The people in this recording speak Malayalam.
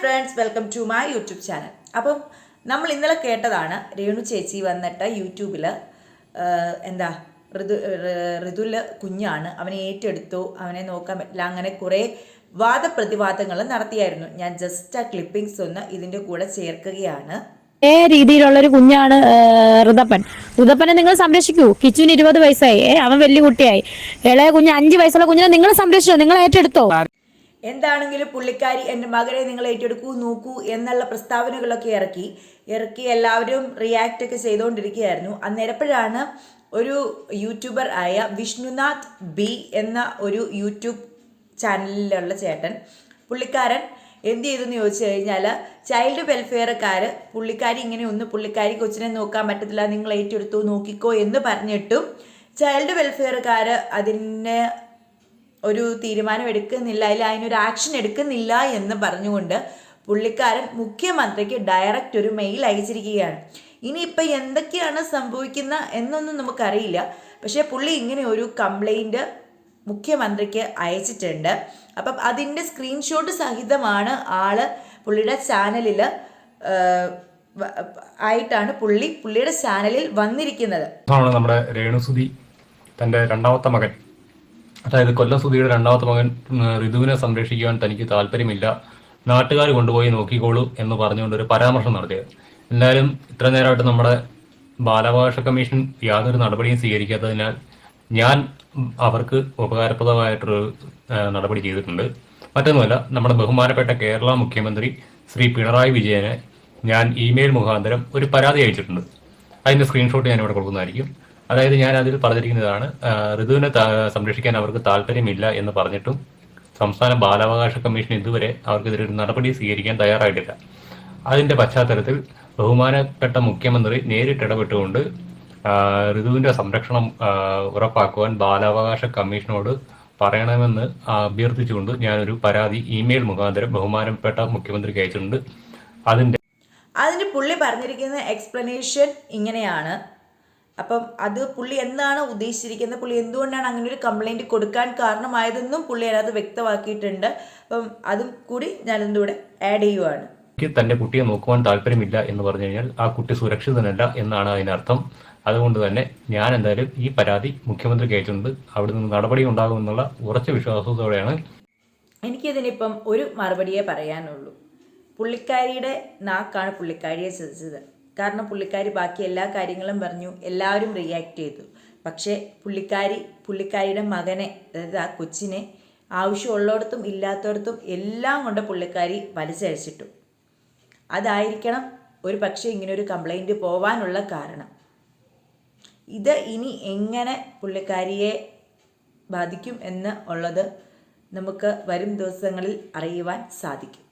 Friends, welcome to my YouTube channel. അപ്പം നമ്മൾ ഇന്നലെ കേട്ടതാണ് രേണു ചേച്ചി വന്നിട്ട് യൂട്യൂബിൽ എന്താ ഋതുല് കുഞ്ഞാണ്, അവനെ ഏറ്റെടുത്തു, അവനെ നോക്കാൻ പറ്റില്ല, അങ്ങനെ കുറേ വാദപ്രതിവാദങ്ങൾ നടത്തിയായിരുന്നു. ഞാൻ ജസ്റ്റ് ആ ക്ലിപ്പിംഗ്സ് ഒന്ന് ഇതിൻ്റെ കൂടെ ചേർക്കുകയാണ്. രീതിയിലുള്ള ഒരു കുഞ്ഞാണ് ഋതപ്പനെ നിങ്ങൾ സംരക്ഷിക്കൂ. കിച്ചുവിന് 20 വയസ്സായി, അവൻ വലിയ കുട്ടിയായി. ഇളയ കുഞ്ഞ് 5 വയസ്സുള്ള കുഞ്ഞിനെ നിങ്ങൾ സംരക്ഷിച്ചോ, നിങ്ങൾ ഏറ്റെടുത്തോ. എന്താണെങ്കിലും പുള്ളിക്കാരി എൻ്റെ മകനെ നിങ്ങൾ ഏറ്റെടുക്കൂ, നോക്കൂ എന്നുള്ള പ്രസ്താവനകളൊക്കെ ഇറക്കി എല്ലാവരും റിയാക്റ്റ് ഒക്കെ ചെയ്തുകൊണ്ടിരിക്കുകയായിരുന്നു. അന്നേരപ്പോഴാണ് ഒരു യൂട്യൂബർ ആയ വിഷ്ണുനാഥ് ബി എന്ന ഒരു യൂട്യൂബ് ചാനലിലുള്ള ചേട്ടൻ, പുള്ളിക്കാരൻ എന്ത് ചെയ്തെന്ന് ചോദിച്ചു കഴിഞ്ഞാൽ, ചൈൽഡ് വെൽഫെയർക്കാർ പുള്ളിക്കാരി പുള്ളിക്കാരി കൊച്ചിനെ നോക്കാൻ പറ്റത്തില്ല, നിങ്ങൾ ഏറ്റെടുത്തു നോക്കിക്കോ എന്ന് പറഞ്ഞിട്ടും ചൈൽഡ് വെൽഫെയർക്കാർ അതിന് ഒരു തീരുമാനം എടുക്കുന്നില്ല, അതിനൊരു ആക്ഷൻ എടുക്കുന്നില്ല എന്ന് പറഞ്ഞുകൊണ്ട് പുള്ളിക്കാരൻ മുഖ്യമന്ത്രിക്ക് ഡയറക്റ്റ് ഒരു മെയിൽ അയച്ചിരിക്കുകയാണ്. ഇനിയിപ്പോൾ എന്തൊക്കെയാണ് സംഭവിക്കുന്നത് എന്നൊന്നും നമുക്കറിയില്ല. പക്ഷേ പുള്ളി ഇങ്ങനെ ഒരു കംപ്ലൈൻറ്റ് മുഖ്യമന്ത്രിക്ക് അയച്ചിട്ടുണ്ട്. അപ്പം അതിൻ്റെ സ്ക്രീൻഷോട്ട് സഹിതമാണ് പുള്ളിയുടെ ചാനലിൽ ആയിട്ടാണ് പുള്ളിയുടെ ചാനലിൽ വന്നിരിക്കുന്നത്. നമ്മുടെ രേണുസുതി തൻ്റെ രണ്ടാമത്തെ മകൻ, അതായത് കൊല്ലം സുധിയുടെ രണ്ടാമത്തെ മകൻ ഋതുവിനെ സംരക്ഷിക്കുവാൻ തനിക്ക് താല്പര്യമില്ല, നാട്ടുകാർ കൊണ്ടുപോയി നോക്കിക്കോളൂ എന്ന് പറഞ്ഞുകൊണ്ട് ഒരു പരാമർശം നടത്തിയത്. എന്തായാലും ഇത്ര നേരമായിട്ട് നമ്മുടെ ബാലാവകാശ കമ്മീഷൻ യാതൊരു നടപടിയും സ്വീകരിക്കാത്തതിനാൽ ഞാൻ അവർക്ക് ഉപകാരപ്രദമായിട്ടൊരു നടപടി ചെയ്തിട്ടുണ്ട്. മറ്റൊന്നുമല്ല, നമ്മുടെ ബഹുമാനപ്പെട്ട കേരള മുഖ്യമന്ത്രി ശ്രീ പിണറായി വിജയന് ഞാൻ ഇമെയിൽ മുഖാന്തരം ഒരു പരാതി അയച്ചിട്ടുണ്ട്. അതിൻ്റെ സ്ക്രീൻഷോട്ട് ഞാനിവിടെ കൊടുക്കുന്നതായിരിക്കും. അതായത് ഞാൻ അതിൽ പറഞ്ഞിരിക്കുന്നതാണ്, ഋതുവിനെ സംരക്ഷിക്കാൻ അവർക്ക് താല്പര്യമില്ല എന്ന് പറഞ്ഞിട്ടും സംസ്ഥാന ബാലാവകാശ കമ്മീഷൻ ഇതുവരെ അവർക്കെതിരെ ഒരു നടപടി സ്വീകരിക്കാൻ തയ്യാറായിട്ടില്ല. അതിൻ്റെ പശ്ചാത്തലത്തിൽ ബഹുമാനപ്പെട്ട മുഖ്യമന്ത്രി നേരിട്ടിടപെട്ടുകൊണ്ട് ഋതുവിൻ്റെ സംരക്ഷണം ഉറപ്പാക്കുവാൻ ബാലാവകാശ കമ്മീഷനോട് പറയണമെന്ന് അഭ്യർത്ഥിച്ചുകൊണ്ട് ഞാനൊരു പരാതി ഇമെയിൽ മുഖാന്തരം ബഹുമാനപ്പെട്ട മുഖ്യമന്ത്രിക്ക് അയച്ചിട്ടുണ്ട്. അതിന് പുള്ളി പറഞ്ഞിരിക്കുന്ന എക്സ്പ്ലനേഷൻ ഇങ്ങനെയാണ്. അപ്പം അത് പുള്ളി എന്താണ് ഉദ്ദേശിച്ചിരിക്കുന്നത്, പുള്ളി എന്തുകൊണ്ടാണ് അങ്ങനെ ഒരു കംപ്ലൈൻറ്റ് കൊടുക്കാൻ കാരണമായതെന്നും പുള്ളി അതിനകത്ത് വ്യക്തമാക്കിയിട്ടുണ്ട്. അപ്പം അതും കൂടി ഞാനിതിൻ്റെ കൂടെ ആഡ് ചെയ്യുവാണ്. തൻ്റെ കുട്ടിയെ നോക്കുവാൻ താല്പര്യമില്ല എന്ന് പറഞ്ഞു കഴിഞ്ഞാൽ ആ കുട്ടി സുരക്ഷിതനല്ല എന്നാണ് അതിനർത്ഥം. അതുകൊണ്ട് തന്നെ ഞാൻ എന്തായാലും ഈ പരാതി മുഖ്യമന്ത്രിക്ക് അയച്ചിട്ടുണ്ട്. അവിടെ നിന്ന് നടപടി ഉണ്ടാകുമെന്നുള്ള ഉറച്ച വിശ്വാസത്തോടെയാണ്. എനിക്കിതിനിപ്പം ഒരു മറുപടിയേ പറയാനുള്ളൂ. പുള്ളിക്കാരിയുടെ നാക്കാണ് പുള്ളിക്കാരിയെ ചതിച്ചത്. കാരണം പുള്ളിക്കാരി ബാക്കി എല്ലാ കാര്യങ്ങളും പറഞ്ഞു, എല്ലാവരും റിയാക്ട് ചെയ്തു. പക്ഷേ പുള്ളിക്കാരിയുടെ മകനെ, അതായത് ആ കൊച്ചിനെ ആവശ്യമുള്ളിടത്തും ഇല്ലാത്തടത്തും എല്ലാം കൊണ്ട് പുള്ളിക്കാരി വലിച്ചഴിച്ചിട്ടു. അതായിരിക്കണം ഒരു പക്ഷേ ഇങ്ങനൊരു കംപ്ലൈൻറ്റ് പോവാനുള്ള കാരണം. ഇത് ഇനി എങ്ങനെ പുള്ളിക്കാരിയെ ബാധിക്കും എന്ന് ഉള്ളത് നമുക്ക് വരും ദിവസങ്ങളിൽ അറിയുവാൻ സാധിക്കും.